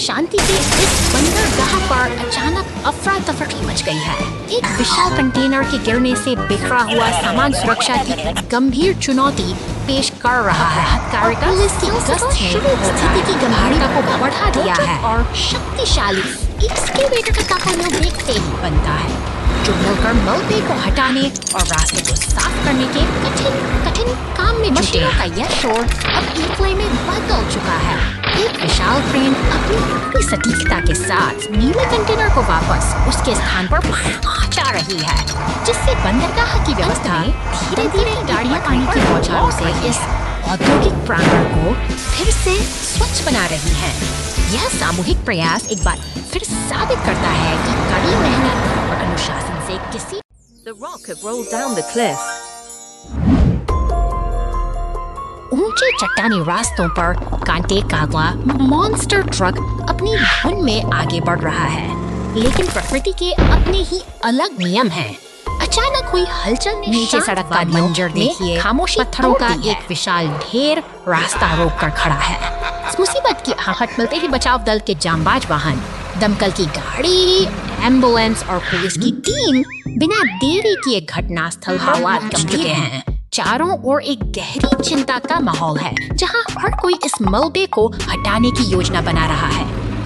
शांति से इस बंदरगाह पर अचानक अफरा तफरी मच गई है। एक विशाल कंटेनर के गिरने से बिखरा हुआ सामान सुरक्षा की गंभीर चुनौती पेश कर रहा है। पुलिस की गश्त ने स्थिति की गंभीरता को बढ़ा दिया है और शक्तिशाली एक्सकेवेटर का प्रयोग देखते ही बनता है, जो मिलकर मलबे को हटाने और रास्ते को साफ करने के कठिन काम में जुटे। मशीनों का यह शोर अब एक लय में बदल चुका है। एक विशाल क्रेन अपनी पूरी सटीकता के साथ नीले कंटेनर को वापस उसके स्थान पर पहुंचा रही है, जिससे बंदरगाह की व्यवस्था धीरे-धीरे गाड़ियां पानी की बौछारों से इस औद्योगिक प्रांगण को फिर से स्वच्छ बना रही हैं। यह सामूहिक प्रयास एक बार फिर साबित करता है कि कड़ी मेहनत और अनुशासन से किसी The rock had rolled down the cliff. ऊंचे चट्टानी रास्तों पर कांटे कागला मॉन्स्टर ट्रक अपनी धुन में आगे बढ़ रहा है, लेकिन प्रकृति के अपने ही अलग नियम हैं। अचानक हुई हलचल ने नीचे सड़क का मंजर देखिए। खामोशी पत्थरों का एक विशाल ढेर रास्ता रोक कर खड़ा है। इस मुसीबत की आहट मिलते ही बचाव दल के जांबाज वाहन, दमकल की गाड़ी, एम्बुलेंस और पुलिस की टीम बिना देरी किए घटनास्थल पर पहुंच चुके हैं। चारों ओर एक गहरी चिंता का माहौल है, जहां हर कोई इस मलबे को हटाने की योजना बना रहा है।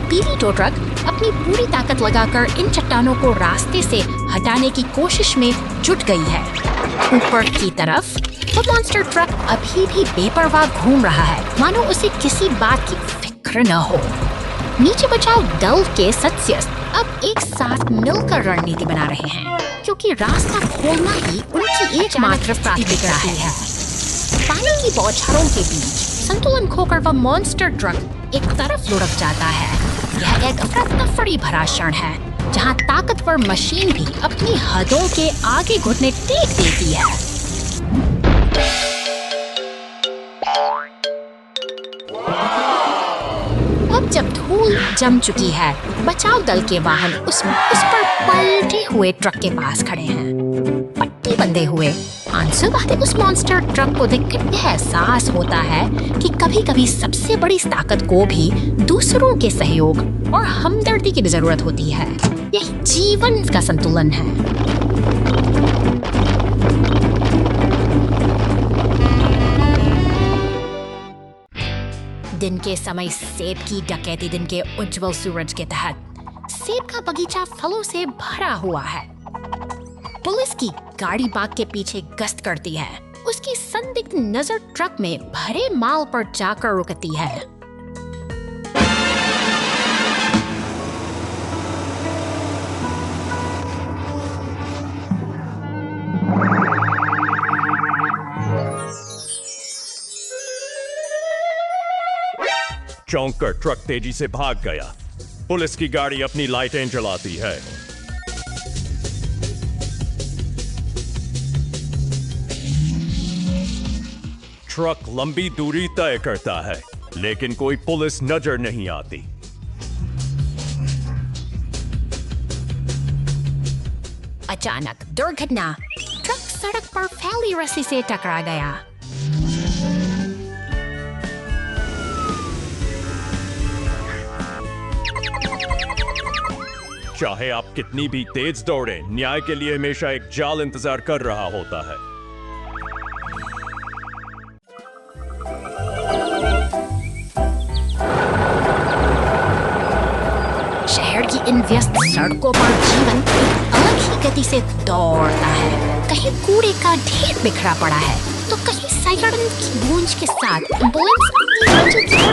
पीली टो ट्रक अपनी पूरी ताकत लगाकर इन चट्टानों को रास्ते से हटाने की कोशिश में जुट गई है। ऊपर की तरफ वो मॉन्स्टर ट्रक अभी भी बेपरवाह घूम रहा है, मानो उसे किसी बात की फिक्र न हो। नीचे बचाव दल के सदस्य अब एक साथ मिलकर रणनीति बना रहे हैं, क्योंकि रास्ता खोलना ही उनकी एकमात्र प्राथमिकता है। पानी की बौछारों के बीच संतुलन खोकर वह मॉन्स्टर ट्रक एक तरफ लुढ़क जाता है। यह एक अफरा-तफरी भरा क्षण है, जहां ताकतवर मशीन भी अपनी हदों के आगे घुटने टेक देती है। अब जब धूल जम चुकी है, बचाव दल के वाहन उस पर पलटे हुए ट्रक के पास खड़े हैं। पट्टी बंधे हुए आंसू बहाते उस मॉन्स्टर ट्रक को देखकर यह एहसास होता है कि कभी-कभी सबसे बड़ी ताकत को भी दूसरों के सहयोग और हमदर्दी की जरूरत होती है। यही जीवन का संतुलन है। दिन के समय सेब की डकैती दिन के उज्जवल सूरज के तहत सेब का बगीचा फलों से भरा हुआ है। पुलिस की गाड़ी बाग के पीछे गश्त करती है। उसकी संदिग्ध नजर ट्रक में भरे माल पर जाकर रुकती है। चौंक कर ट्रक तेजी से भाग गया। पुलिस की गाड़ी अपनी लाइटें जलाती है। ट्रक लंबी दूरी तय करता है, लेकिन कोई पुलिस नजर नहीं आती। अचानक दुर्घटना, ट्रक सड़क पर फैली रस्सी से टकरा गया। चाहे आप कितनी भी तेज दौड़ें, न्याय के लिए हमेशा एक जाल इंतजार कर रहा होता है। शहर की इन व्यस्त सड़कों पर जीवन एक अलग ही गति से दौड़ता है। कहीं कूड़े का ढेर बिखरा पड़ा है, तो कहीं सायरन की गूंज के साथ एम्बुलेंस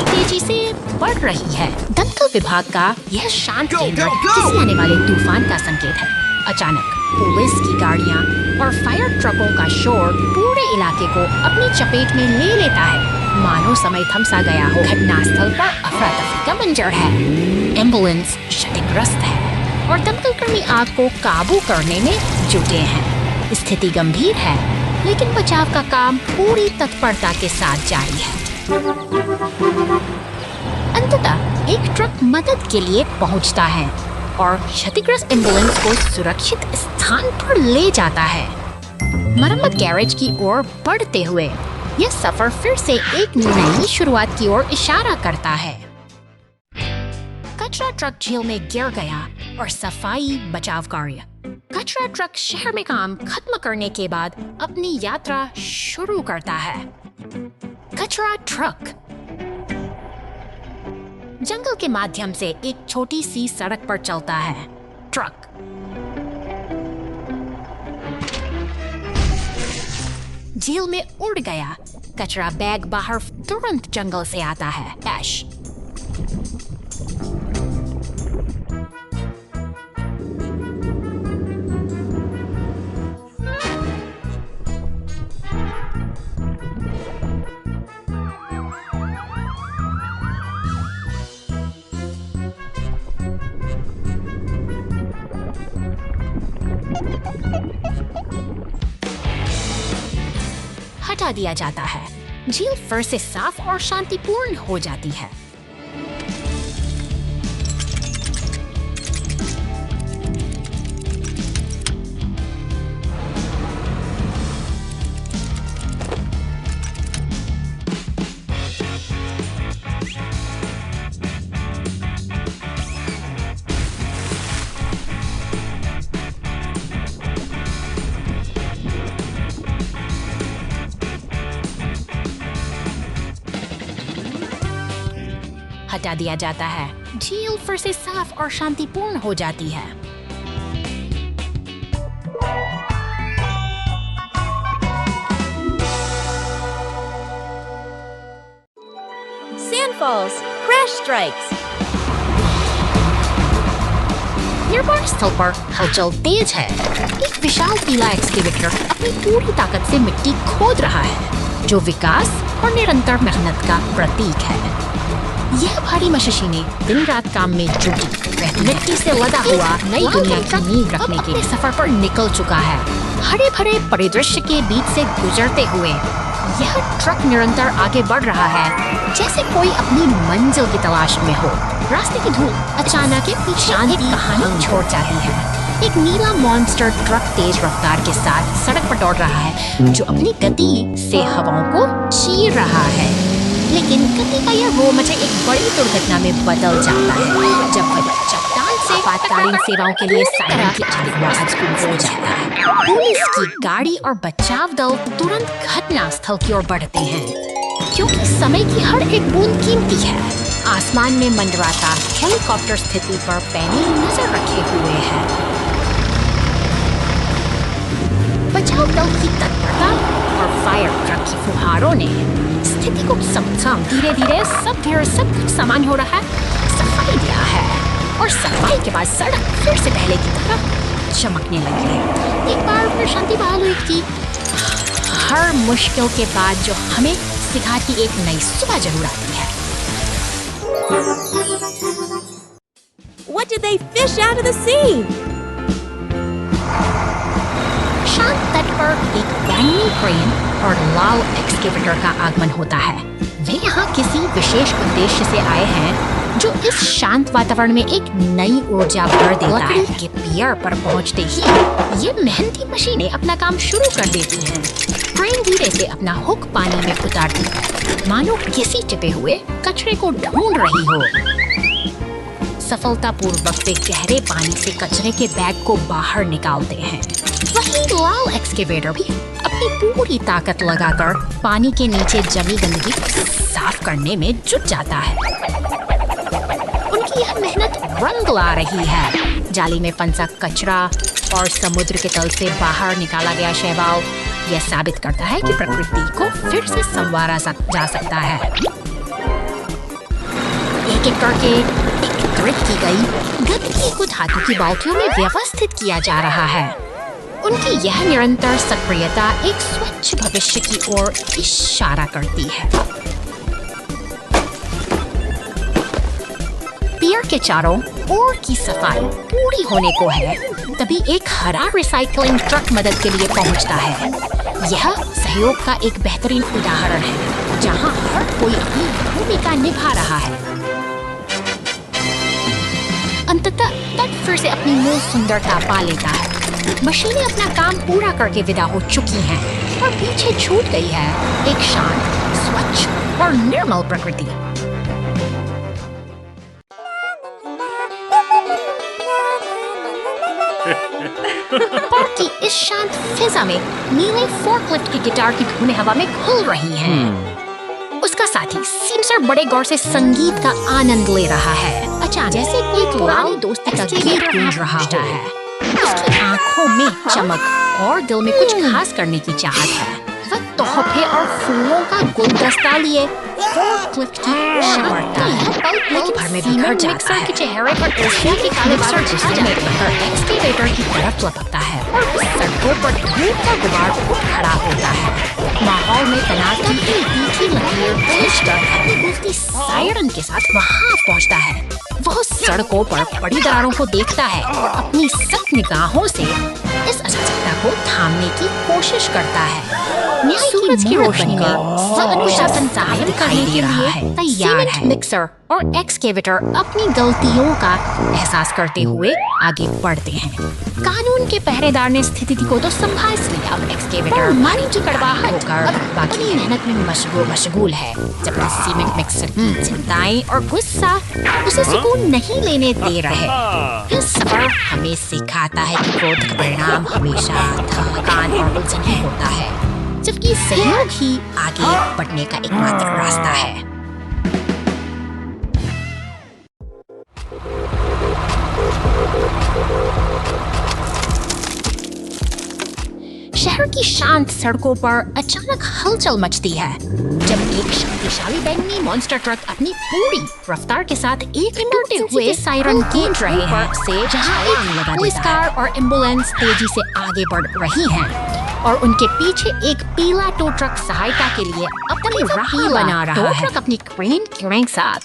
तेजी से बढ़ रही है। दमकल विभाग का यह शांत केंद्र किसी आने वाले तूफान का संकेत है। अचानक पुलिस की गाड़ियां और फायर ट्रकों का शोर पूरे इलाके को अपनी चपेट में ले लेता है, मानो समय थम सा गया हो। घटनास्थल पर अफरा-तफरी का मंजर है। एम्बुलेंस क्षतिग्रस्त है और दमकल कर्मी आग को काबू करने में जुटे हैं। स्थिति गंभीर है, लेकिन बचाव का काम पूरी तत्परता के साथ जारी है। अंततः एक ट्रक मदद के लिए पहुंचता है और क्षतिग्रस्त एम्बुलेंस को सुरक्षित स्थान पर ले जाता है। मरम्मत गैरेज की ओर बढ़ते हुए यह सफर फिर से एक नई शुरुआत की ओर इशारा करता है। कचरा ट्रक झील में गिर गया और सफाई बचाव कार्य। कचरा ट्रक शहर में काम खत्म करने के बाद अपनी यात्रा शुरू करता है। कचरा ट्रक जंगल के माध्यम से एक छोटी सी सड़क पर चलता है। ट्रक झील में उड़ गया। कचरा बैग बाहर तुरंत जंगल से आता है। ऐश हटा दिया जाता है। झील फिर से साफ और शांतिपूर्ण हो जाती है। हटा दिया जाता है। झील फिर से साफ और शांतिपूर्ण हो जाती है। Sand falls. Crash strikes. निर्माण स्थल पर हलचल तेज है। एक विशाल पीला एक्सकेवेटर अपनी पूरी ताकत से मिट्टी खोद रहा है, जो विकास और निरंतर मेहनत का प्रतीक है। यह भारी मशीनें दिन रात काम में जुटी मिट्टी से लदा हुआ नई दुनिया की नींव रखने के लिए सफर पर निकल चुका है। हरे भरे परिदृश्य के बीच से गुजरते हुए यह ट्रक निरंतर आगे बढ़ रहा है, जैसे कोई अपनी मंजिल की तलाश में हो। रास्ते की धूल अचानक एक शांति कहानी छोड़ जाती है। एक नीला मॉन्स्टर ट्रक तेज रफ्तार के साथ सड़क पर दौड़ रहा है, जो अपनी गति से हवाओं को चीर रहा है। लेकिन गति का यह रोमांच एक बड़ी दुर्घटना में बदल जाता है, जब वह चट्टान से आपातकालीन सेवाओं के लिए सायरन की आवाज हो जाता है। पुलिस की गाड़ी और बचाव दल तुरंत घटना स्थल की ओर बढ़ते हैं, क्योंकि समय की हर एक बूंद कीमती है। आसमान में मंडराता हेलीकॉप्टर स्थिति पर पैनी नजर रखे हुए है। बचाव दल की तत्परता और फायर ट्रक की फुहारों ने स्थिति को समझा। धीरे धीरे सब कुछ सामान्य हो रहा है। सफाई दिया है और सफाई के बाद सड़क फिर से पहले की तरह चमकने लगी है। एक बार फिर शांति बहाल हुई थी। हर मुश्किल के बाद जो हमें सिखाती एक नई सुबह जरूर आती है। What did they fish out of the sea? शांत तट पर एक बैंगनी क्रेन और लाल एक्सकेवेटर का आगमन होता है। वे यहाँ किसी विशेष उद्देश्य से आए हैं, जो इस शांत वातावरण में एक नई ऊर्जा भर देता है। के पियर पर पहुँचते ही ये मेहनती मशीनें अपना काम शुरू कर देती हैं। क्रेन धीरे से अपना हुक पानी में उतारती है, मानो किसी टिपे हुए कचरे को ढूंढ रही हो। सफलतापूर्वक वे गहरे पानी से कचरे के बैग को बाहर निकालते हैं। वहीं लाल एक्सकेवेटर भी अपनी पूरी ताकत लगाकर पानी के नीचे जमी गंदगी साफ करने में जुट जाता है। उनकी यह मेहनत रंग ला रही है। जाली में फंसा कचरा और समुद्र के तल से बाहर निकाला गया शैवाल यह साबित करता है कि प्रकृति को फिर से संवारा जा सकता है। एक एक करके एकत्रित की गई गंदगी को धातु की बाल्टियों में व्यवस्थित किया जा रहा है। उनकी यह निरंतर सक्रियता एक स्वच्छ भविष्य की ओर इशारा करती है। पियर के चारों ओर की सफाई पूरी होने को है, तभी एक हरा रिसाइकलिंग ट्रक मदद के लिए पहुंचता है। यह सहयोग का एक बेहतरीन उदाहरण है, जहां हर कोई अपनी भूमिका निभा रहा है। अंततः तट फिर से अपनी मूल सुंदरता पा लेता है। मशीनें अपना काम पूरा करके विदा हो चुकी हैं और पीछे छूट गई है एक शांत, स्वच्छ और निर्मल प्रकृति। पार्क की इस शांत फिजा में नीले फोर्कलिफ्ट की गिटार की धुनें हवा में घुल रही हैं। उसका साथी सिमसर बड़े गौर से संगीत का आनंद ले रहा है। अचानक जैसे कोई पुरानी दोस्ती का गीत गूंज रहा है। उसकी आंखों में चमक और दिल में कुछ खास करने की चाहत है। वह तोहफे और फूलों का गुलदस्ता लिए फोर्कलिफ्ट की शमरता है। पल भर में बिखर जाता है। के चेहरे पर एशिया के काले बाल गुस्से में बहकर एक्सकेवेटर की तरफ लपकता है और सड़कों पर धूप का गुबार उठ खड़ा होता है। माहौल में तनाव की एक तीखी लकीर खींचकर अपनी गुस्ती सायरन के साथ वहाँ पहुँचता है। वह सड़कों पर पड़ी दरारों को देखता है और अपनी सख्त निगाहों से इस अराजकता को थामने की कोशिश करता है। सूरज की रोशनी में सब कुछ संसार दिखाई दे रहा है। तैयार है। मिक्सर और एक्सकेवेटर अपनी गलतियों का एहसास करते हुए आगे बढ़ते हैं। कानून के पहरेदार ने स्थिति को तो संभाल लिया। अब एक्सकेवेटर मारी की कड़वाहट होकर बाकी मेहनत में मशगूल है। जब सीमेंट मिक्सर की चिंताएं और गुस्सा उसे सुकून नहीं लेने दे रहे। यह सफर हमें सिखाता है कि क्रोध का परिणाम हमेशा थकान और उलझन ही होता है, जबकि सहयोग ही आगे बढ़ने का एकमात्र रास्ता है। शहर की शांत सड़कों पर अचानक हलचल मचती है जब एक शक्तिशाली बैंगनी मॉन्स्टर ट्रक अपनी पूरी रफ्तार के साथ एक टूटे हुए सायरन गूंज रहे हैं से जहां एक पुलिस कार और एम्बुलेंस तेजी से आगे बढ़ रही हैं और उनके पीछे एक पीला टो ट्रक सहायता के लिए अपनी राह बना रहा है। टो ट्रक अपनी क्रेन के साथ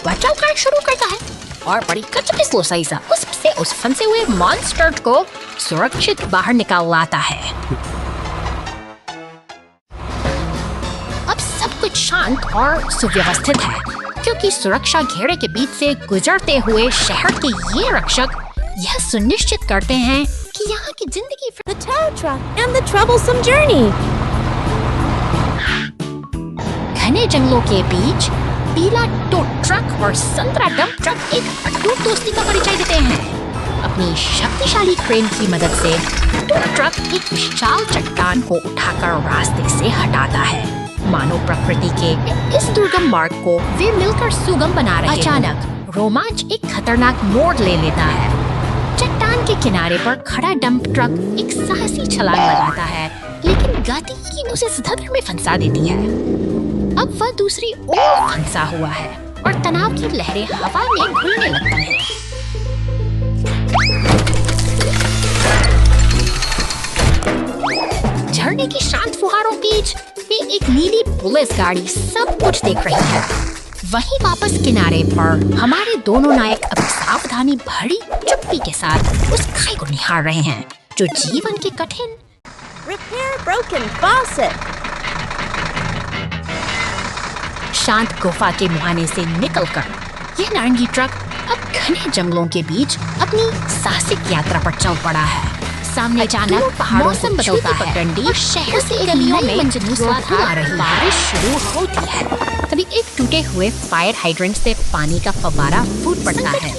बचाव कार्य शुरू करता है और बड़ी कचपिसलोसाई सा उस फंसे हुए मॉन्स्टर को सुरक्षित बाहर निकाल लाता है। अब सब कुछ शांत और सुव्यवस्थित है क्योंकि सुरक्षा घेरे के बीच से गुजरते हुए शहर के ये रक्षक यह सुनिश्चित करते हैं कि यहाँ की जिंदगी The tow truck and the troublesome journey. घने जंगलों के बीच पीला टो ट्रक और संतरा डंप ट्रक एक अटूट दोस्ती का परिचय देते हैं। अपनी शक्तिशाली क्रेन की मदद से टो ट्रक एक विशाल चट्टान को उठाकर रास्ते से हटाता है। मानव प्रकृति के इस दुर्गम मार्ग को वे मिलकर सुगम बना रहे हैं। अचानक रोमांच एक खतरनाक मोड़ ले लेता है। चट्टान के किनारे पर खड़ा डंप ट्रक एक साहसी छलांग लगाता है, लेकिन गति उसे धड़ल्ले में फंसा देती है। अब वह दूसरी ओर फंसा हुआ है और तनाव की लहरें हवा में घुलने लगती हैं। झरने की शांत फुहारों बीच एक नीली पुलिस गाड़ी सब कुछ देख रही है। वहीं वापस किनारे पर हमारे दोनों नायक अब सावधानी भरी चुप्पी के साथ उस खाई को निहार रहे हैं जो जीवन के कठिन Repair broken faucet. शांत गुफा के मुहाने से निकलकर यह नारंगी ट्रक अब घने जंगलों के बीच अपनी साहसिक यात्रा पर चल पड़ा है। सामने अचानक पहाड़ों से बदलता है और शहर से गलियों में मूसलाधार बारिश शुरू होती है। तभी एक टूटे हुए फायर हाइड्रेंट से पानी का फव्वारा फूट पड़ता है।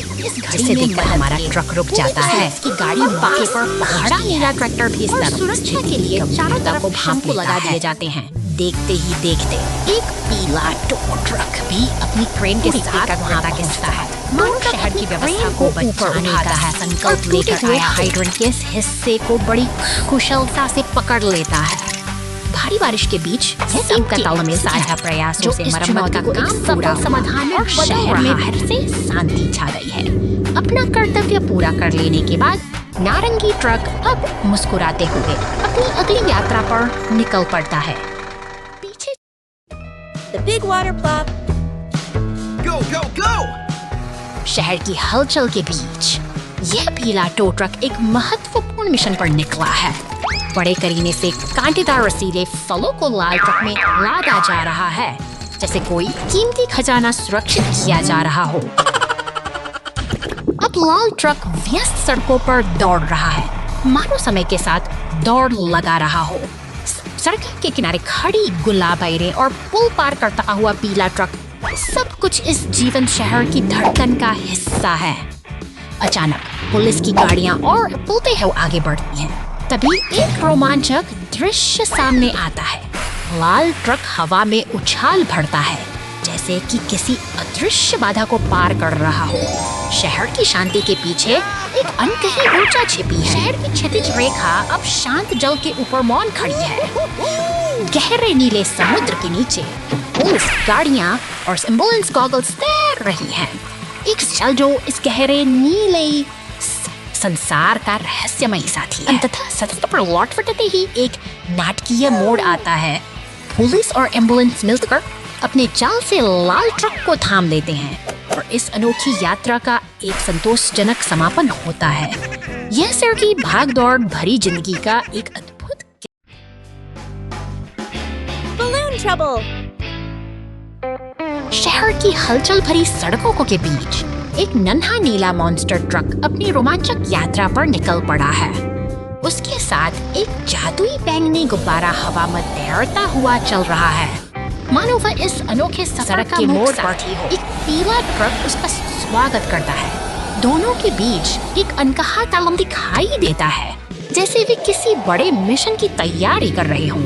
जिसे देखकर हमारा ट्रक रुक जाता है। इसकी गाड़ी बाकी पर पहाड़ा नीला ट्रैक्टर भेजता है। सुरक्षा के लिए चारों तरफ भांप लगा दिए जाते हैं। देखते ही देखते एक पीला टो ट्रक भी अपनी क्रेन के साथ वहां तक पहुंचता है। मानो शहर की व्यवस्था को बचाने का संकल्प लेकर आया हाइड्रेंट के इस हिस्से को बड़ी कुशलता से पकड़ लेता है। भारी बारिश के बीच टीम का तालमेल साझा प्रयासों से मरम्मत का काम पूरा समाधान और शहर में फिर से शांति छा गई है। अपना कर्तव्य पूरा कर लेने के बाद नारंगी ट्रक अब मुस्कुराते हुए अपनी अगली यात्रा पर निकल पड़ता है। पीछे The big water plop. Go, go, go! शहर की हलचल के बीच यह पीला टो ट्रक एक महत्वपूर्ण मिशन पर निकला है। बड़े करीने से कांटेदार रसीले फलों को लाल ट्रक में लादा जा रहा है, जैसे कोई कीमती खजाना सुरक्षित किया जा रहा हो। अब लाल ट्रक व्यस्त सड़कों पर दौड़ रहा है, मानो समय के साथ दौड़ लगा रहा हो। सड़क के किनारे खड़ी गुलाबैरें और पुल पार करता हुआ पीला ट्रक सब कुछ इस जीवन शहर की धड़कन का हिस्सा है। अचानक पुलिस की गाड़ियां और पुलते हुए आगे बढ़ती हैं। तभी एक रोमांचक दृश्य सामने आता है। लाल ट्रक हवा में उछाल भरता है, जैसे कि किसी अदृश्य बाधा को पार कर रहा हो। शहर की शांति के पीछे एक अनकही ऊर्जा छिपी है। शहर की क्षैतिज रेखा अब शांत जल के ऊपर मौन खड़ी है। गहरे नीले समुद्र के नीचे पुलिस गाड़ियां और एम्बुलेंस गॉगल्स तैर रही हैं। एक जल जो इस गहरे नीले संसार का रहस्यमयी साथी है। अंततः सतह पर लौट फटते ही एक नाटकीय मोड़ आता है। पुलिस और एम्बुलेंस मिलकर अपने जाल से लाल ट्रक को थाम लेते हैं और इस अनोखी यात्रा का एक संतोषजनक समापन होता है। यह शहर की भागदौड़ भरी जिंदगी का एक अद्भुत Balloon trouble! शहर की हलचल भरी सड़कों के बीच एक नन्हा नीला मॉन्स्टर ट्रक अपनी रोमांचक यात्रा पर निकल पड़ा है। उसके साथ एक जादुई बैंगनी गुब्बारा हवा में तैरता हुआ चल रहा है, मानो वह इस अनोखे सड़क के मोड़ पर एक पीला ट्रक उसका स्वागत करता है। दोनों के बीच एक अनकहा तालम दिखाई देता है, जैसे वे किसी बड़े मिशन की तैयारी कर रहे हों।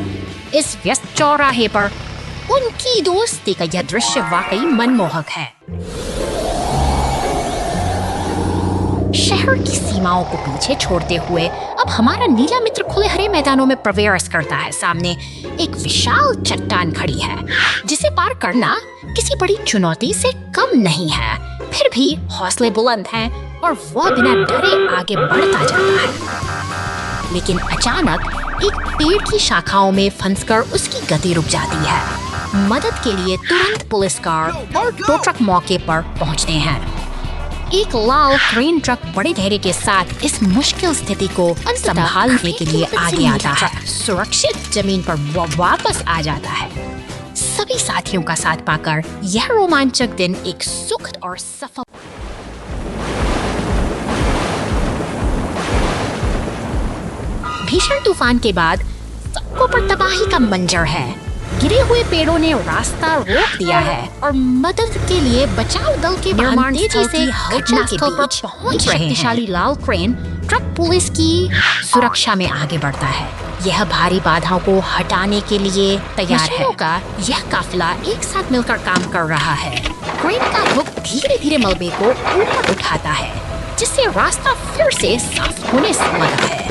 इस व्यस्त चौराहे पर उनकी दोस्ती का यह दृश्य वाकई मनमोहक है। शहर की सीमाओं को पीछे छोड़ते हुए अब हमारा नीला मित्र खुले हरे मैदानों में प्रवेश करता है। सामने एक विशाल चट्टान खड़ी है, जिसे पार करना किसी बड़ी चुनौती से कम नहीं है। फिर भी हौसले बुलंद हैं और वह बिना डरे आगे बढ़ता जाता है। लेकिन अचानक एक पेड़ की शाखाओं में फंसकर उसकी गति रुक जाती है। मदद के लिए तुरंत पुलिस कार और टो ट्रक मौके पर पहुंचते हैं। एक लाल क्रेन ट्रक बड़े धैर्य के साथ इस मुश्किल स्थिति को संभालने के लिए आगे आता है। सुरक्षित जमीन पर वह वापस आ जाता है। सभी साथियों का साथ पाकर यह रोमांचक दिन एक सुखद और सफल। भीषण तूफान के बाद सड़कों पर तबाही का मंजर है। गिरे हुए पेड़ों ने रास्ता रोक दिया है और मदद के लिए बचाव दल के वाहन तेजी से घटनास्थल पर पहुंच रहे हैं। शक्तिशाली लाल क्रेन ट्रक पुलिस की सुरक्षा में आगे बढ़ता है। यह भारी बाधाओं को हटाने के लिए तैयार है। का यह काफिला एक साथ मिलकर काम कर रहा है। क्रेन का हुक धीरे धीरे मलबे को ऊपर उठाता है, जिससे रास्ता फिर से साफ होने से लगा है।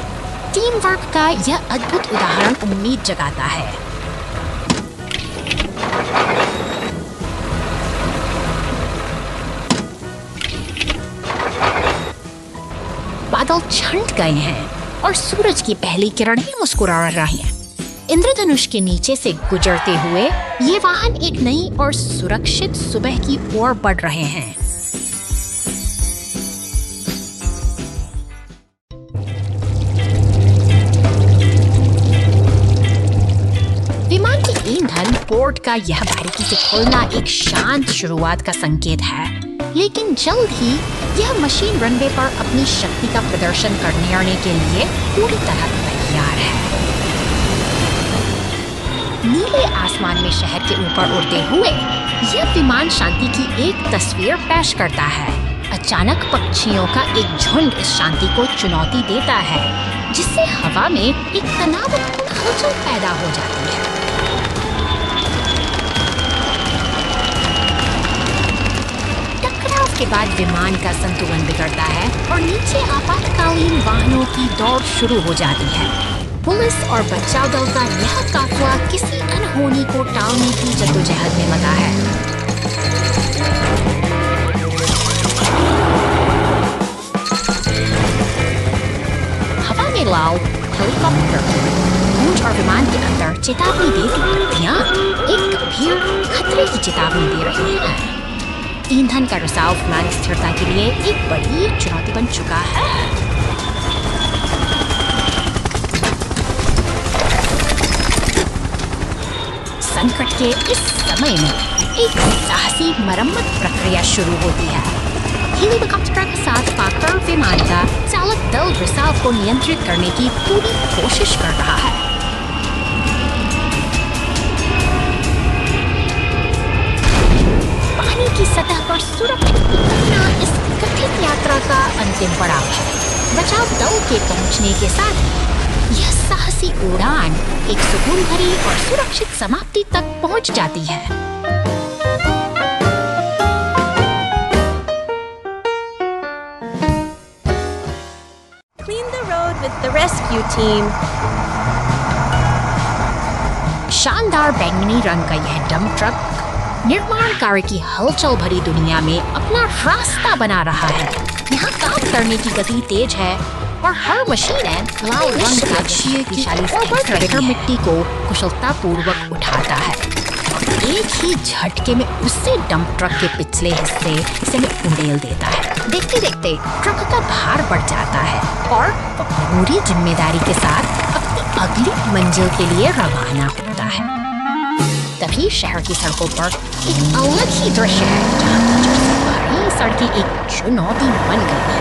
टीम वर्क का यह अद्भुत उदाहरण उम्मीद जगाता है। बादल छंट गए हैं और सूरज की पहली किरणें मुस्कुरा रही हैं। इंद्रधनुष के नीचे से गुजरते हुए ये वाहन एक नई और सुरक्षित सुबह की ओर बढ़ रहे हैं। विमान के ईंधन पोर्ट का यह बारीकी से खोलना एक शांत शुरुआत का संकेत है, लेकिन जल्द ही यह मशीन रनवे पर अपनी शक्ति का प्रदर्शन करने के लिए पूरी तरह तैयार है। नीले आसमान में शहर के ऊपर उड़ते हुए यह विमान शांति की एक तस्वीर पेश करता है। अचानक पक्षियों का एक झुंड इस शांति को चुनौती देता है, जिससे हवा में एक तनावपूर्ण हलचल पैदा हो जाती है। के बाद विमान का संतुलन बिगड़ता है और नीचे आपातकालीन वाहनों की दौड़ शुरू हो जाती है। पुलिस और बचाव दल का यह काफिला किसी अनहोनी को टालने की जद्दोजहद में लगा है। हवा में लाल हेलीकॉप्टर गूंज और विमान के अंदर चेतावनी देती पत्तियां एक गंभीर खतरे की चेतावनी दे रही हैं। ईंधन का रिसाव विमान की स्थिरता के लिए एक बड़ी चुनौती बन चुका है। संकट के इस समय में एक साहसी मरम्मत प्रक्रिया शुरू होती है। हेलीकॉप्टर का साथ पाकर विमान का चालक दल रिसाव को नियंत्रित करने की पूरी कोशिश कर रहा है। पानी की सतह पर सुरक्षित उतरना इस कठिन यात्रा का अंतिम पड़ाव है। बचाव दल के पहुंचने के साथ ही यह साहसी उड़ान एक सुकून भरी और सुरक्षित समाप्ति तक पहुंच जाती है। Clean the road with the rescue team. शानदार बैंगनी रंग का यह डंप ट्रक निर्माण कार्य की हलचल भरी दुनिया में अपना रास्ता बना रहा है। यहाँ काम करने की गति तेज है और हर मशीन लाल रंग का शक्तिशाली मिट्टी को कुशलतापूर्वक उठाता है। एक ही झटके में उससे डंप ट्रक के पिछले हिस्से में उंडेल देता है। देखते देखते ट्रक का भार बढ़ जाता है और पूरी जिम्मेदारी के साथ अपनी अगली मंजिल के लिए रवाना होता है। तभी शहर की सड़कों पर एक अलग ही दृश्य है, जहाँ भारी सड़कें एक चुनौती बन गई है।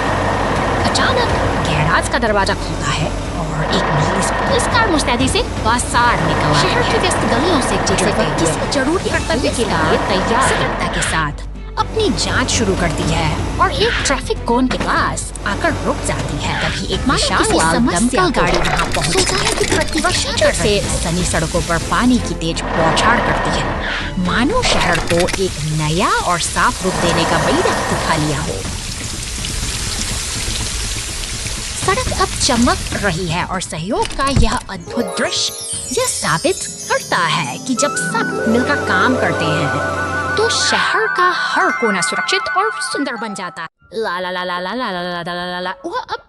अचानक गैराज का दरवाजा खुलता है और एक नीली पुलिस कार मुस्तैदी से बाहर निकला। शहर की व्यस्त गलियों से गुजरते किसी जरूरी कर्तव्य के लिए तैयार सतर्कता के साथ अपनी जांच शुरू करती है और एक ट्रैफिक कोन के पास आकर रुक जाती है। तभी एक विशाल दमकल गाड़ी वहां पहुंचती है कि प्रतिवर्षा से सनी सड़कों पर पानी की तेज बौछार करती है, मानो शहर को एक नया और साफ रूप देने का बड़ी दिखा लिया हो। सड़क अब चमक रही है और सहयोग का यह अद्भुत दृश्य यह साबित करता है कि जब सब मिलकर काम करते हैं तो शहर का हर कोना सुरक्षित और सुंदर बन जाता है। ला ला ला ला ला ला ला ला ला ला ला ला वह अब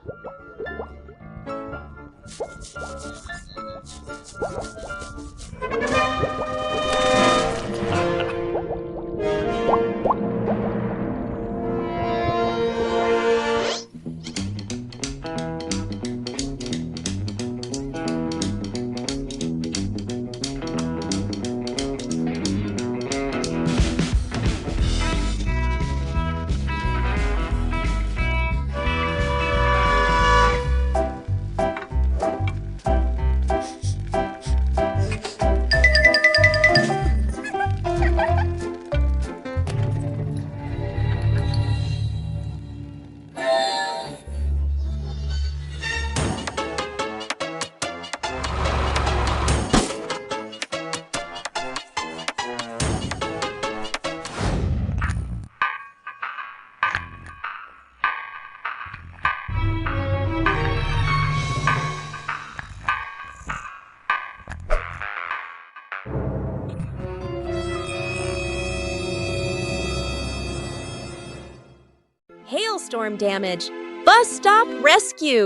Hailstorm damage. Bus stop rescue.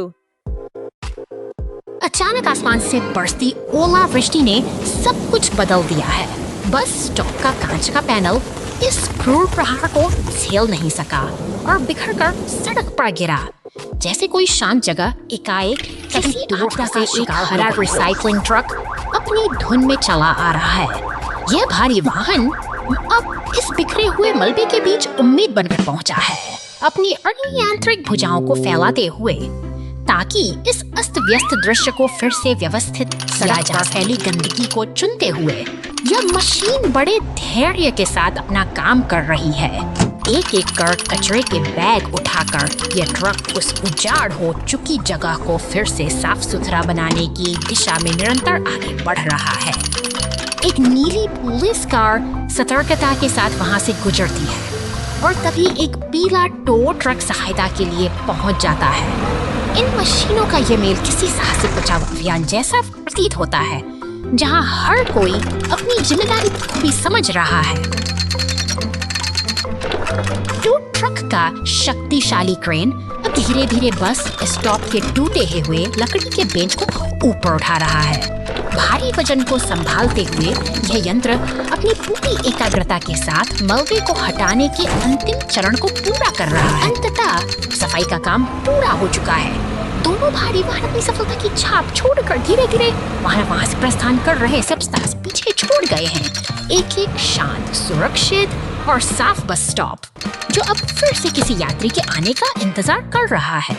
अचानक आसमान से बरसती ओलावृष्टि ने सब कुछ बदल दिया है। बस स्टॉप का कांच का पैनल इस क्रूर प्रहार को झेल नहीं सका और बिखरकर सड़क पर गिरा। जैसे कोई शांत जगह एकाएक किसी दूर से एक हरा रिसाइकलिंग ट्रक अपनी धुन में चला आ रहा है। यह भारी वाहन अब इस बिखरे हुए मलबे के बीच उम्मीद बनकर पहुंचा है, अपनी अनियंत्रित भुजाओं को फैलाते हुए, ताकि इस अस्त व्यस्त दृश्य को फिर से व्यवस्थित किया जा। फैली गंदगी को चुनते हुए यह मशीन बड़े धैर्य के साथ अपना काम कर रही है। एक एक कर कचरे के बैग उठाकर यह ट्रक उस उजाड़ हो चुकी जगह को फिर से साफ सुथरा बनाने की दिशा में निरंतर आगे बढ़ रहा है। एक नीली पुलिस कार सतर्कता के साथ वहां से गुजरती है और तभी एक पीला टो ट्रक सहायता के लिए पहुंच जाता है। इन मशीनों का ये मेल किसी साहसिक बचाव अभियान जैसा प्रतीत होता है, जहां हर कोई अपनी जिम्मेदारी को भी समझ रहा है। टो ट्रक का शक्तिशाली क्रेन अब धीरे धीरे बस स्टॉप के टूटे हुए लकड़ी के बेंच को ऊपर उठा रहा है। भारी वजन को संभालते हुए यह यंत्र अपनी पूरी एकाग्रता के साथ मलबे को हटाने के अंतिम चरण को पूरा कर रहा है। अंततः सफाई का काम पूरा हो चुका है। दोनों भारी वाहन अपनी सफलता की छाप छोड़कर धीरे धीरे वहां से प्रस्थान कर रहे सबस्तास पीछे छोड़ गए हैं। एक एक शांत, सुरक्षित और साफ बस स्टॉप जो अब फिर से किसी यात्री के आने का इंतजार कर रहा है।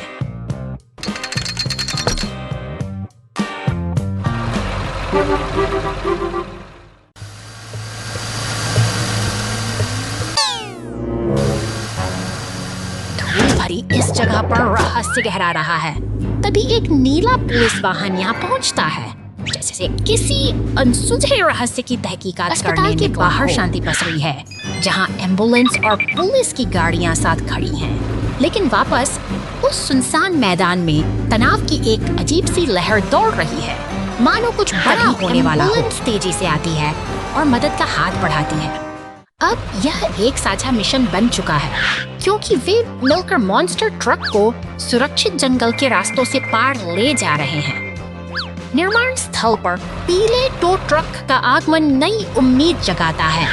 अधिकारी इस जगह पर रहस्य गहरा रहा है। तभी एक नीला पुलिस वाहन यहाँ पहुँचता है, जैसे किसी अनसुलझे रहस्य की तहकीकात करने के बाहर शांति पसरी है, जहाँ एम्बुलेंस और पुलिस की गाड़ियाँ साथ खड़ी हैं। लेकिन वापस उस सुनसान मैदान में तनाव की एक अजीब सी लहर दौड़ रही है, मानो कुछ बड़ा होने वाला हो। एम्बुलेंस तेजी से आती है और मदद का हाथ बढ़ाती है। अब यह एक साझा मिशन बन चुका है, क्योंकि वे मिलकर मॉन्स्टर ट्रक को सुरक्षित जंगल के रास्तों से पार ले जा रहे हैं। निर्माण स्थल पर पीले टो ट्रक का आगमन नई उम्मीद जगाता है।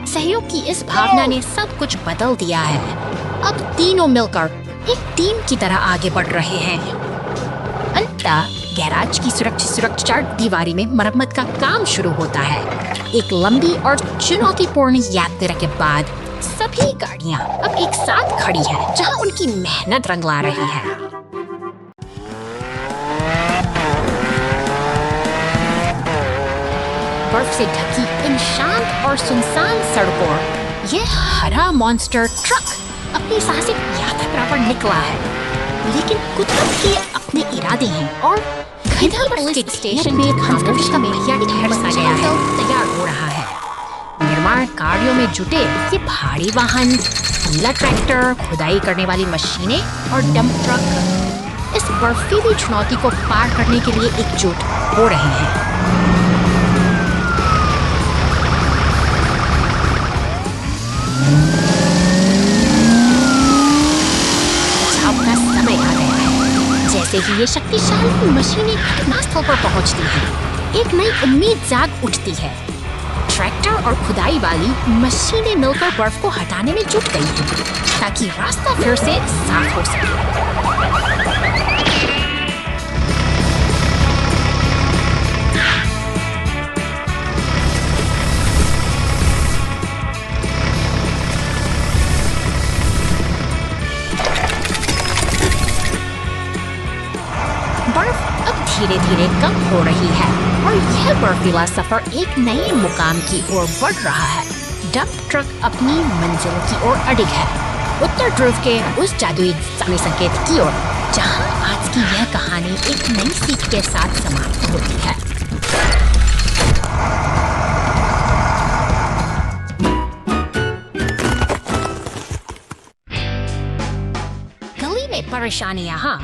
सहयोग की इस भावना ने सब कुछ बदल दिया है। अब तीनों मिलकर एक टीम की तरह आगे बढ़ रहे हैं। अंततः गैराज की सुरक्षा दीवारी में मरम्मत का काम शुरू होता है। एक लंबी और चुनौतीपूर्ण यात्रा के बाद सभी गाड़ियां अब एक साथ खड़ी हैं, जहां उनकी मेहनत रंग ला रही है। बर्फ से ढकी इन शांत और सुनसान सड़कों यह हरा मॉन्स्टर ट्रक अपनी साहसिक यात्रा पर निकला है। लेकिन कुदरत के अपने इरादे हैं और घना पुलिस स्टेशन में खामोश का पहिया ठहर सा गया है, तैयार हो रहा है। निर्माण कार्यों में जुटे ये भारी वाहन, नीला ट्रैक्टर, खुदाई करने वाली मशीनें और डंप ट्रक इस बर्फीली चुनौती को पार करने के लिए एकजुट हो रहे हैं। जैसे ही ये शक्तिशाली मशीनें घटनास्थल पर पहुंचती हैं, एक नई उम्मीद जाग उठती है। ट्रैक्टर और खुदाई वाली मशीनें मिलकर बर्फ को हटाने में जुट गई हैं, ताकि रास्ता फिर से साफ हो सके। बर्फ अब धीरे धीरे कम हो रही है और यह बर्फीला सफर एक नए मुकाम की ओर बढ़ रहा है। डंप ट्रक अपनी मंजिल की ओर अडिग है, उत्तर ध्रुव के उस जादुई समय संकेत की ओर, जहां आज की यह कहानी एक नई सीख के साथ समाप्त होती है। गली में परेशानी यहाँ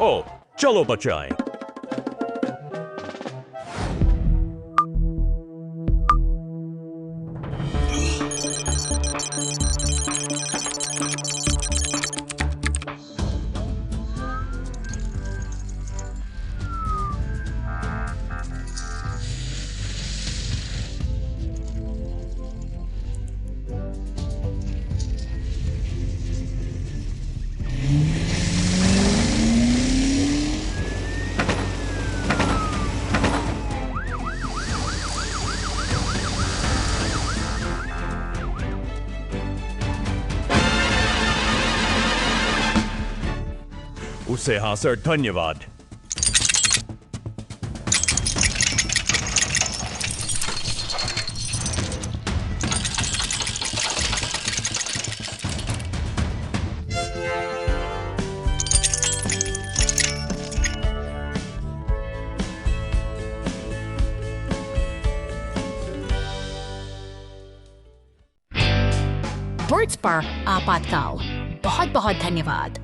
ओ, चलो बचाएं। उसे हाँ सर, धन्यवाद। बर्ड्स पर आपातकाल बहुत बहुत धन्यवाद।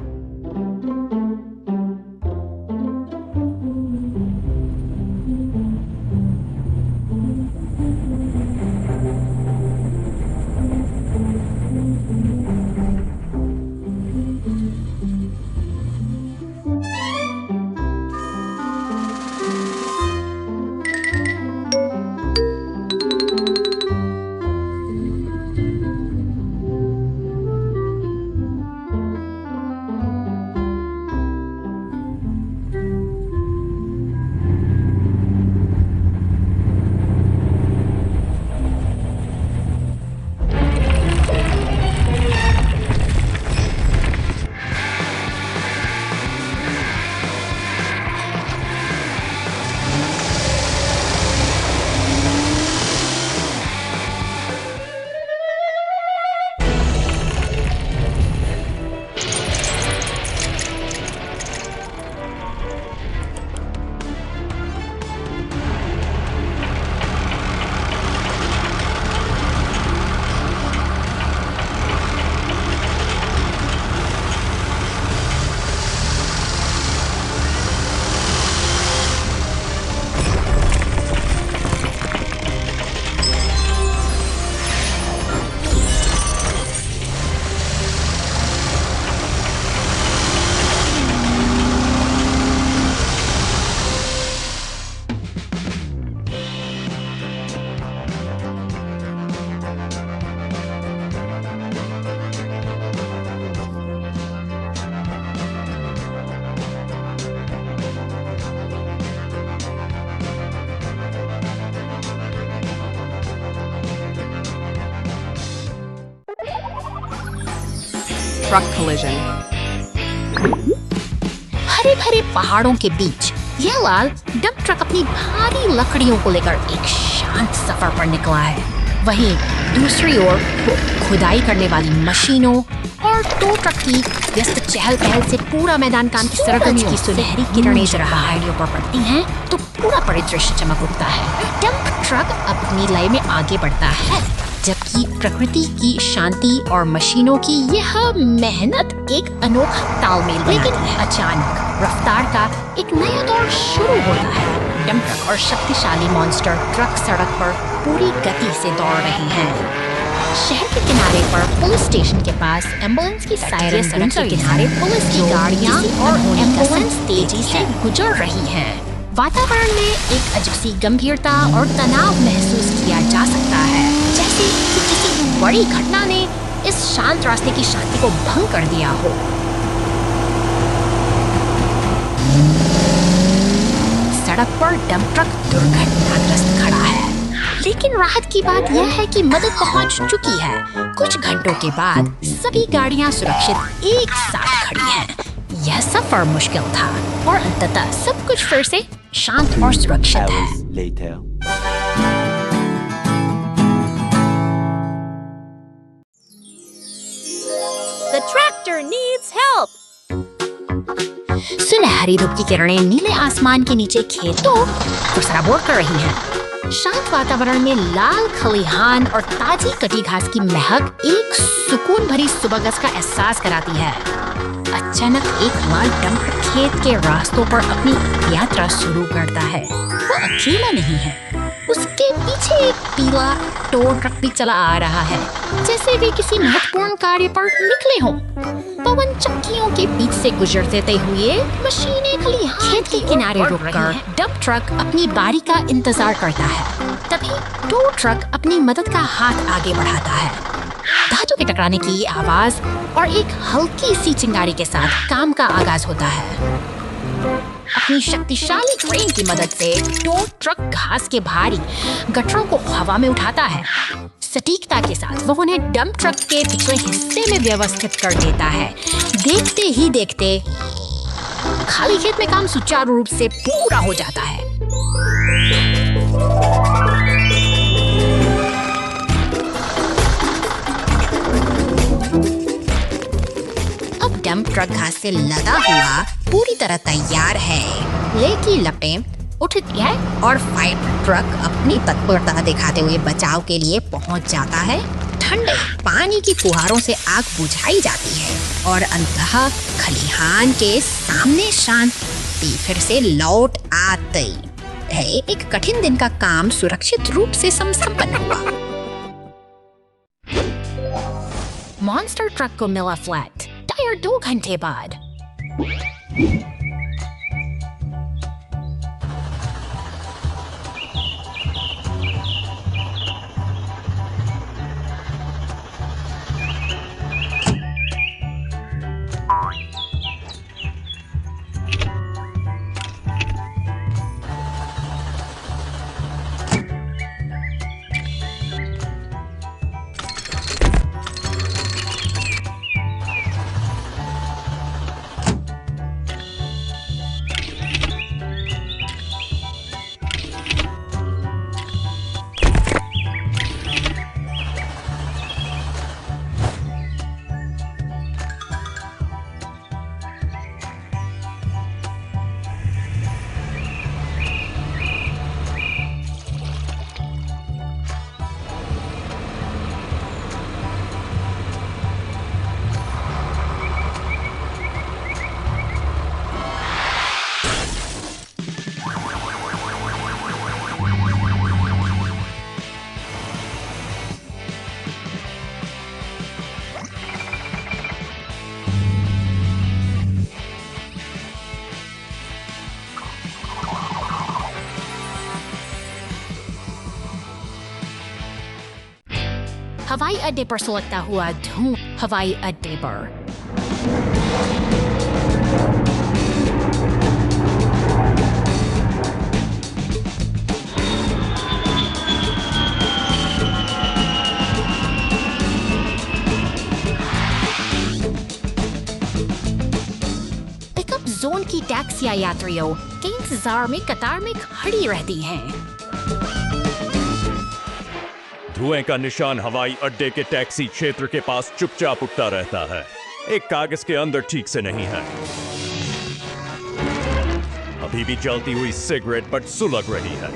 truck collision. हरे भरे पहाड़ों के बीच यह लाल डंप ट्रक अपनी भारी लकड़ियों को लेकर एक शांत सफर पर निकला है। वहीं दूसरी ओर खुदाई करने वाली मशीनों और टो ट्रक की व्यस्त चहल पहल से पूरा मैदान काम की सरगर्मियों की सुनहरी किरणें जब पहाड़ियों पर पड़ती हैं तो पूरा परिदृश्य चमक उठता है। डंप ट्रक अपनी लय में आगे बढ़ता है, जबकि प्रकृति की शांति और मशीनों की यह मेहनत एक अनोखा तालमेल बनाती है। लेकिन अचानक रफ्तार का एक नया दौर शुरू होता है। डंप ट्रक और शक्तिशाली मॉन्स्टर ट्रक सड़क पर पूरी गति से दौड़ रहे हैं। शहर के किनारे पर पुलिस स्टेशन के पास एम्बुलेंस की सायरन सड़क के किनारे पुलिस की गाड़ियां और एम्बुलेंस तेजी से गुजर रही हैं। वातावरण में एक अजीब सी गंभीरता और तनाव महसूस किया जा सकता है, जैसे कि किसी बड़ी घटना ने इस शांत रास्ते की शांति को भंग कर दिया हो। सड़क पर डंप ट्रक दुर्घटनाग्रस्त खड़ा है, लेकिन राहत की बात यह है कि मदद पहुंच चुकी है। कुछ घंटों के बाद सभी गाड़ियां सुरक्षित एक साथ खड़ी हैं। यह सफर मुश्किल था और अंततः सब कुछ फिर से शांत और सुरक्षित है। The tractor needs help. सुनहरी धूप की किरणें नीले आसमान के नीचे खेतों को सराबोर कर रही हैं। शांत वातावरण में लाल खलिहान और ताजी कटी घास की महक एक सुकून भरी सुबह का एहसास कराती है। अचानक एक लाल डंप खेत के रास्तों पर अपनी यात्रा शुरू करता है। वो अकेला नहीं है, उसके पीछे एक पीला टो ट्रक भी चला आ रहा है, जैसे वे किसी महत्वपूर्ण कार्य पर निकले हों। पवन चक्कियों के बीच से गुजरते हुए मशीनें खेत के किनारे रुककर डंप ट्रक अपनी बारी का इंतजार करता है। तभी टो ट्रक अपनी मदद का हाथ आगे बढ़ाता है। धातु के टकराने की आवाज और एक हल्की सी चिंगारी के साथ काम का आगाज होता है। अपनी शक्तिशाली क्रेन की मदद से टो ट्रक घास के भारी गट्ठरों को हवा में उठाता है। सटीकता के साथ वो उन्हें डंप ट्रक के पिछले हिस्से में व्यवस्थित कर देता है। देखते ही देखते खाली खेत में काम सुचारू रूप से पूरा हो जाता है। अब डंप ट्रक घास से लदा हुआ पूरी तरह तैयार है। लेकी लपटें उठती है और फायर ट्रक अपनी तत्परता दिखाते हुए बचाव के लिए पहुंच जाता है। ठंडे पानी की फुहारों से आग बुझाई जाती है और अंततः खलिहान के सामने शांति फिर से लौट आती है। एक कठिन दिन का काम सुरक्षित रूप से संपन्न हुआ। मॉन्स्टर ट्रक को मिला फ्लैट टायर 2 घंटे बाद। हवाई अड्डे पर सुलगता हुआ धूम हवाई अड्डे पर। यात्रियों के इंतजार में कतार में खड़ी रहती हैं। धुएं का निशान हवाई अड्डे के टैक्सी क्षेत्र के पास चुपचाप उठता रहता है। एक कागज के अंदर ठीक से नहीं है। अभी भी जलती हुई सिगरेट बट सुलग रही है।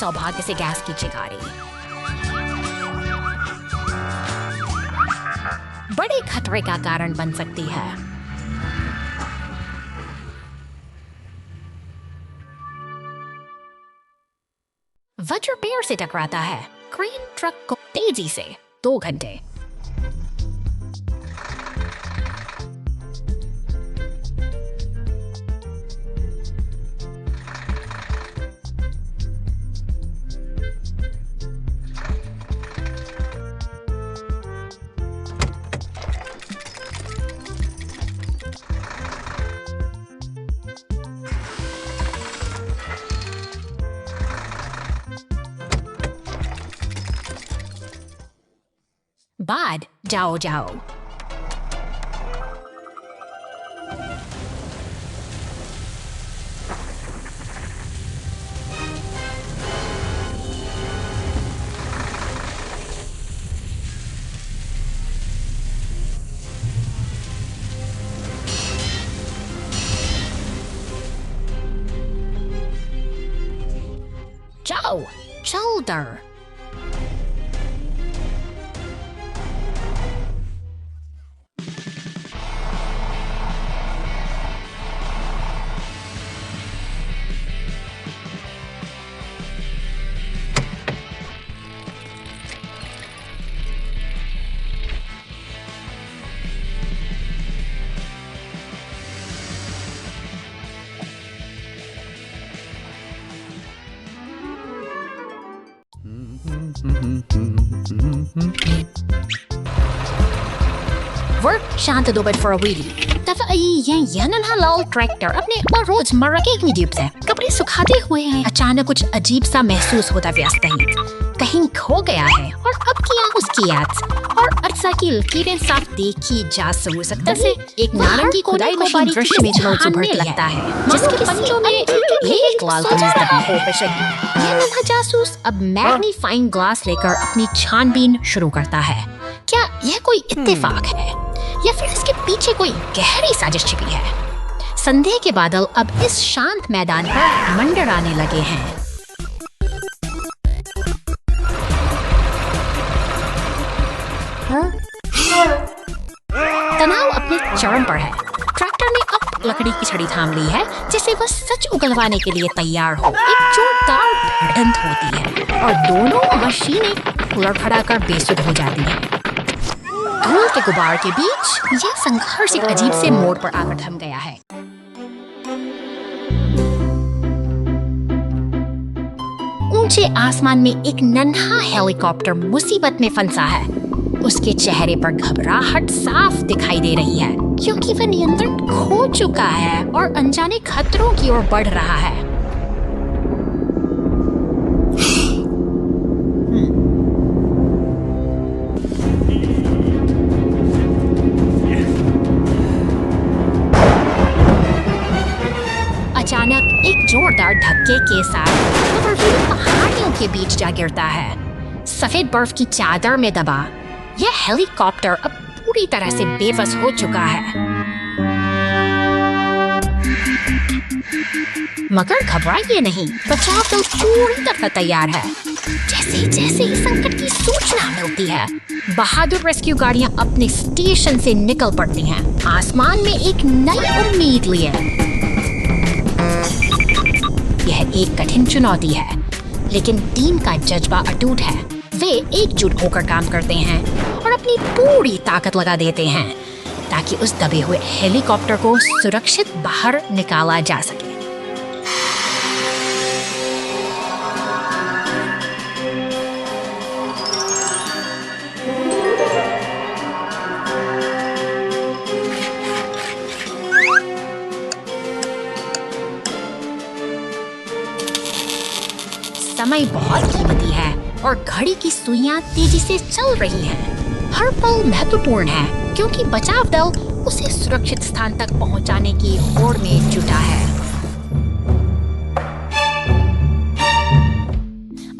सौभाग्य से गैस की चिंगारी बड़े खतरे का कारण बन सकती है। वज्र पेड़ से टकराता है। क्रेन ट्रक को तेजी से 2 घंटे। बाद जाओ जाओ। जाओ shoulder। Work शांत दो बट फॉर अ व्हीली। तब ये नन्हा लाल ट्रैक्टर अपने रोजमर्रा के एक से कपड़े सुखाते हुए अचानक कुछ अजीब सा महसूस होता व्यस्त कहीं खो गया है और अब किया उसकी याद और अरसा की लकीरें साफ देखी जा सकता से एक नारंगी खुदाई मशीन दृश्य में उभरने लगता है जिसके पंजों में एक लाल कमीज दबी हो। ये नन्हा जासूस अब मैग्नीफाइंग ग्लास लेकर अपनी छानबीन शुरू करता है। क्या यह कोई इत्तेफाक है या फिर इसके पीछे कोई गहरी साजिश छिपी है? संदेह के बादल अब इस शांत मैदान पर मंडराने लगे हैं। तनाव अपने चरम पर है। ट्रैक्टर ने अब लकड़ी की छड़ी थाम ली है जिसे वह सच उगलवाने के लिए तैयार हो। एक जोरदार भिड़ंत होती है और दोनों मशीनें लड़खड़ा कर बेसुध हो जाती हैं। धूल के गुबार के बीच यह संघर्ष एक अजीब से मोड़ पर आकर थम गया है। ऊंचे आसमान में एक नन्हा हेलीकॉप्टर मुसीबत में फंसा है। उसके चेहरे पर घबराहट साफ दिखाई दे रही है क्योंकि वह नियंत्रण खो चुका है और अनजाने खतरों की ओर बढ़ रहा है। अचानक एक जोरदार धक्के के साथ वह पहाड़ियों के बीच जा गिरता है। सफेद बर्फ की चादर में दबा यह हेलीकॉप्टर अब पूरी तरह से बेबस हो चुका है। मगर घबराइए नहीं, बचाव दल पूरी तरह तैयार है। जैसे जैसे संकट की सूचना मिलती है बहादुर रेस्क्यू गाड़ियां अपने स्टेशन से निकल पड़ती हैं, आसमान में एक नई उम्मीद लिए। यह एक कठिन चुनौती है लेकिन टीम का जज्बा अटूट है। वे एकजुट होकर काम करते हैं और अपनी पूरी ताकत लगा देते हैं ताकि उस दबे हुए हेलीकॉप्टर को सुरक्षित बाहर निकाला जा सके। समय बहुत कीमती है और घड़ी की सुइयां तेजी से चल रही हैं। हर पल महत्वपूर्ण है क्योंकि बचाव दल उसे सुरक्षित स्थान तक पहुंचाने की होड़ में जुटा है।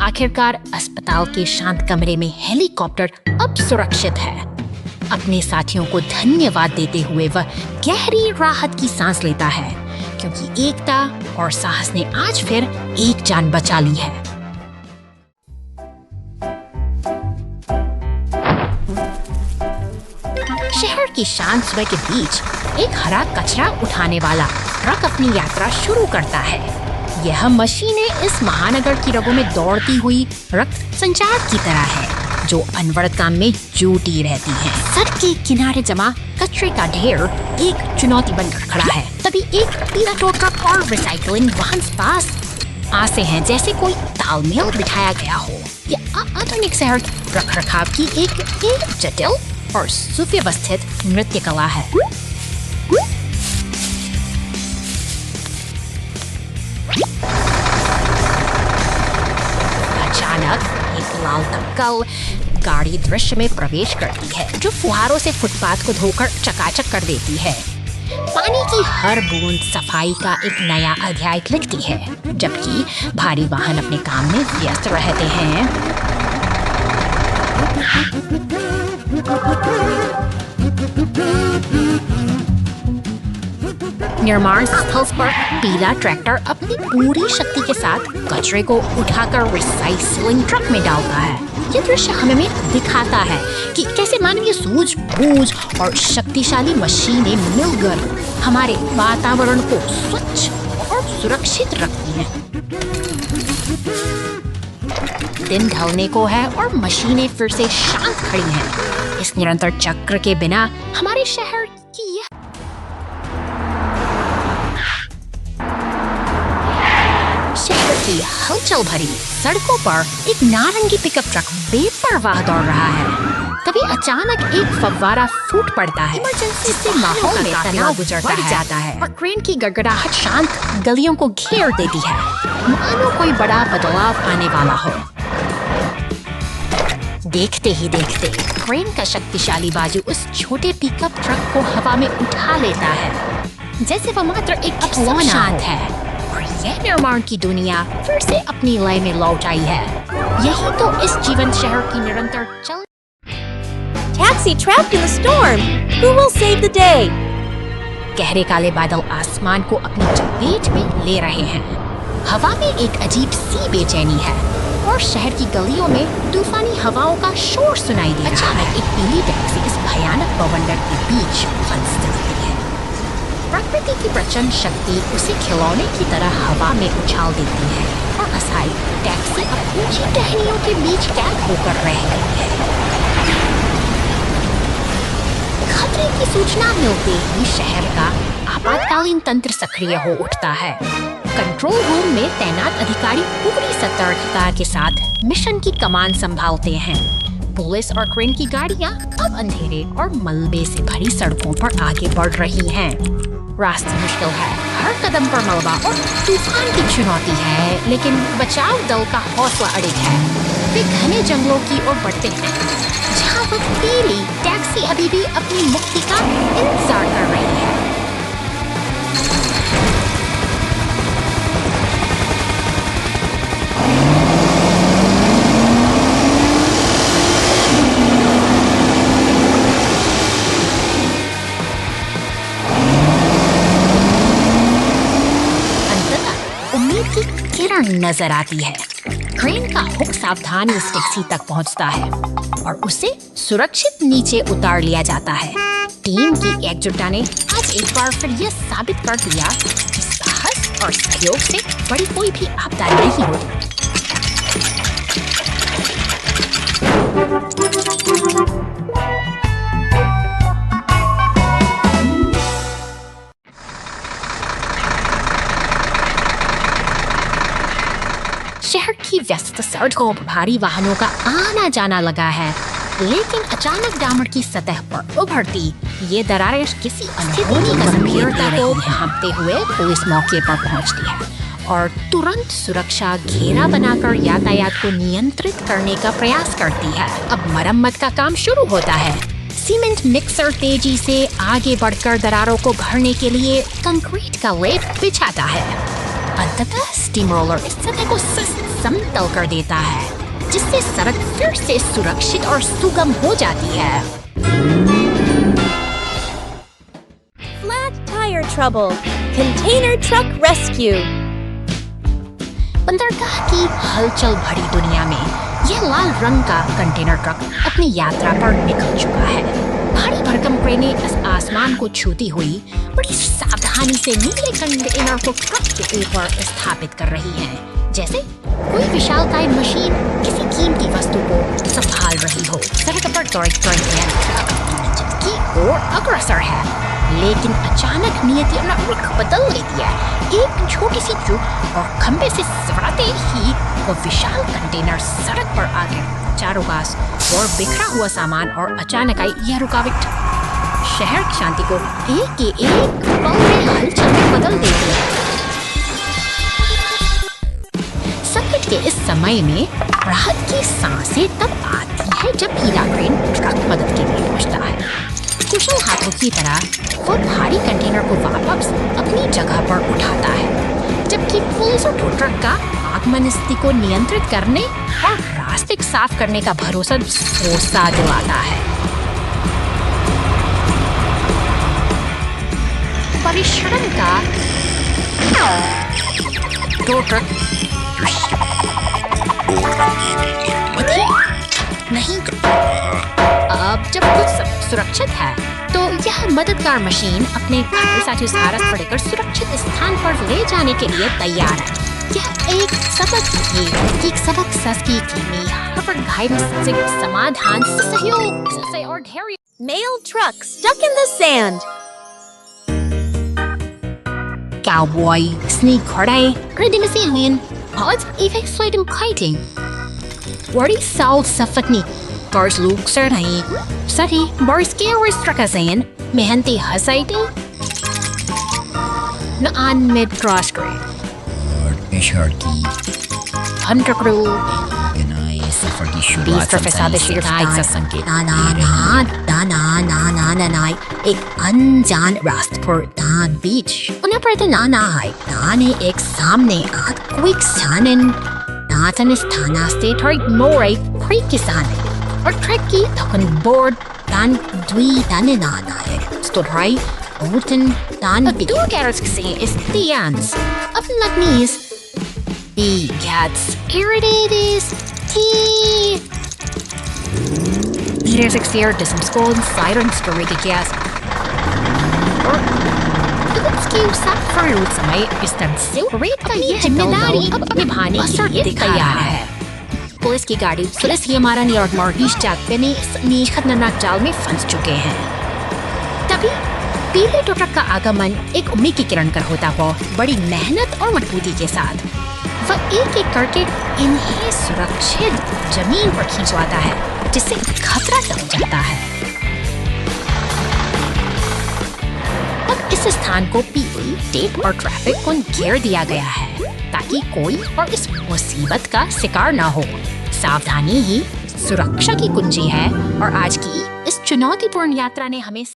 आखिरकार अस्पताल के शांत कमरे में हेलीकॉप्टर अब सुरक्षित है। अपने साथियों को धन्यवाद देते हुए वह गहरी राहत की सांस लेता है क्योंकि एकता और साहस ने आज फिर एक जान बचा ली है। शहर की शांत सुबह के बीच एक हरा कचरा उठाने वाला ट्रक अपनी यात्रा शुरू करता है। यह मशीनें इस महानगर की रगों में दौड़ती हुई रक्त संचार की तरह है जो अनवरत काम में जुटी रहती है। सड़क के किनारे जमा कचरे का ढेर एक चुनौती बनकर खड़ा है। तभी एक पीला टो ट्रक और रिसाइकलिंग वाहन पास आते हैं जैसे कोई तालमेल बिठाया गया हो। यह आधुनिक शहर रख रखाव की एक जटिल और सुव्यवस्थित नृत्य कला है। अचानक एक लाल टक्कल गाड़ी दृश्य में प्रवेश करती है जो फुहारों से फुटपाथ को धोकर चकाचक कर देती है। पानी की हर बूंद सफाई का एक नया अध्याय लिखती है जबकि भारी वाहन अपने काम में व्यस्त रहते हैं। निर्माण स्थल पर पीला ट्रैक्टर अपनी पूरी शक्ति के साथ कचरे को उठाकर रिसाइकलिंग ट्रक में डालता है। यह दृश्य हमें दिखाता है कि कैसे मानवीय सूझबूझ और शक्तिशाली मशीनें मिलकर हमारे वातावरण को स्वच्छ और सुरक्षित रखती हैं। दिन ढलने को है और मशीनें फिर से शांत खड़ी हैं। इस निरंतर चक्र के बिना हमारे शहर की की हलचल भरी सड़कों पर एक नारंगी पिकअप ट्रक बेपरवाह दौड़ रहा है। तभी अचानक एक फव्वारा फूट पड़ता है जिससे माहौल में तनाव गुजरता जाता है और ट्रेन की गड़गड़ाहट शांत गलियों को घेर देती है मानो कोई बड़ा बदलाव आने वाला हो। देखते ही देखते ट्रेन का शक्तिशाली बाजू उस छोटे पिकअप ट्रक को हवा में उठा लेता है जैसे वह मात्र एक खिलौना है। और यह निर्माण की दुनिया फिर से अपनी लय में लौट आई है। यही तो इस जीवंत शहर की निरंतर चल। Taxi trapped in the storm. Who will save the day? गहरे काले बादल आसमान को अपनी चपेट में ले रहे हैं। हवा में एक अजीब सी बेचैनी है और शहर की गलियों में तूफानी हवाओं का शोर सुनाई दे रहा है। एक पीली टैक्सी इस भयानक बवंडर के बीच फंस रही है। प्रकृति की प्रचंड शक्ति उसे खिलौने की तरह हवा में उछाल देती है और असाई टैक्सी अपनी ऊंची टहनियों के बीच कैद होकर रह गई है। खतरे की सूचना मिलते ही शहर का आपातकालीन तंत्र सक्रिय हो उठता है। कंट्रोल रूम में तैनात अधिकारी पूरी सतर्कता के साथ मिशन की कमान संभालते हैं। पुलिस और ट्रेन की गाड़ियां अब अंधेरे और मलबे से भरी सड़कों पर आगे बढ़ रही हैं। रास्ता मुश्किल है, हर कदम पर मलबा और तूफान की चुनौती है, लेकिन बचाव दल का हौसला अड़िग है। वे घने जंगलों की ओर बढ़ते हैं जहाँ वह पीली टैक्सी अभी भी अपनी मुक्ति का इंतजार कर रही है। नजर आती है। ट्रेन का हुक सावधानी उस टैक्सी तक पहुंचता है और उसे सुरक्षित नीचे उतार लिया जाता है। टीम की एकजुटता ने आज एक बार फिर यह साबित कर दिया कि साहस और सहयोग से बड़ी कोई भी आपदा नहीं होती। शहर की व्यस्त सड़कों पर भारी वाहनों का आना जाना लगा है, लेकिन अचानक डामर की सतह पर उभरती ये दरारें किसी अनहोनी गंभीरता को भांपते हुए पुलिस मौके पर पहुंचती है और तुरंत सुरक्षा घेरा बनाकर यातायात को नियंत्रित करने का प्रयास करती है। अब मरम्मत का काम शुरू होता है। सीमेंट मिक्सर तेजी से आगे बढ़कर दरारों को भरने के लिए कंक्रीट का लेप बिछाता है। अंततः स्टीम रोलर इस सतह को समतल कर देता है, जिससे सड़क फिर से सुरक्षित और सुगम हो जाती है। Flat tire trouble. Container truck rescue. बंदरगाह की हलचल भरी दुनिया में यह लाल रंग का कंटेनर ट्रक अपनी यात्रा पर निकल चुका है। भारी भरकम क्रेनें इस आसमान को छूती हुई बड़ी सावधानी से नीले कंटेनर को ट्रक के ऊपर स्थापित कर रही हैं, जैसे कोई विशालकाय मशीन किसी कीमती वस्तु को संभाल रही हो। सड़क पर दौड़ते ट्रक की ओर अग्रसर है, लेकिन अचानक नियति अपना रुख बदल लेती है। एक छोटी सी चूक और खंबे से सवराते ही वो विशाल कंटेनर सड़क पर आ गया। चारों पास और बिखरा हुआ सामान और अचानक आई यह रुकावट शहर की शांति को एक के एक पल में हलचल में बदल देती है। संकट के इस समय में राहत की सांसें तब आती है जब पीला क्रेन ट्रक मदद के लिए पहुंचता है। कुशल हाथों की तरह वो भारी कंटेनर को वापस अपनी जगह पर उठाता है, जबकि पुलिस और टो ट्रक का आगमन स्थिति को नियंत्रित करने और रास्ते साफ करने का भरोसा दिलाता है। परिश्रम का टो ट्रक नहीं, अब जब कुछ सुरक्षित है तो यह मददगार मशीन अपने भारी साथियों सहारा पड़कर सुरक्षित स्थान पर ले जाने के लिए तैयार है। यह एक सबक की हर घायल से समाधान सहयोग से और धैर्य। Mail truck stuck in the sand. Cowboy, sneakkortij, redimisiën, hot even kiting. Worden zelfsafat niet. Cars look Sorry, Boris Gear struck us in. Mehanti Hasaiti? No on mid cross grade. Sharky, Hunter crew. Ganay, safar की Beast शुरुआत Professor the Sheer संसार Tides. से संकेत ना एक अनजान रास्ते पर दान बीच उन्हें पर ना है दाने एक सामने आत क्विक सानन नातन स्थाना से थोड़ी मोरे क्विक किसान और ट्रक की थकन बोर्ड दान द्वी दाने ना है stood right open दान बी दो कैरेट्स से is the ants up not knees the cats irritated Leaders exterior to some scold sirens to ridiculous. और इसकी सफर उस समय इस तरह से रेत का ये जिम्मेदारी अब निभाने के लिए तैयार है। पुलिस की गाड़ी पुलिस ही हमारा न्यूयॉर्क मॉर्गेज चाकते ने इस खतरनाक जाल में फंस चुके हैं। तभी पीले टो ट्रक का आगमन एक उम्मीद की किरण कर होता हुआ बड़ी मेहनत और मजबूती के साथ वह एक एक करके इन्हें सुरक्षित जमीन पर खींचवाता है, जिससे खतरा टल जाता है। अब इस स्थान को पीली टेप और ट्रैफिक को घेर दिया गया है ताकि कोई और इस मुसीबत का शिकार न हो। सावधानी ही सुरक्षा की कुंजी है और आज की इस चुनौतीपूर्ण यात्रा ने हमें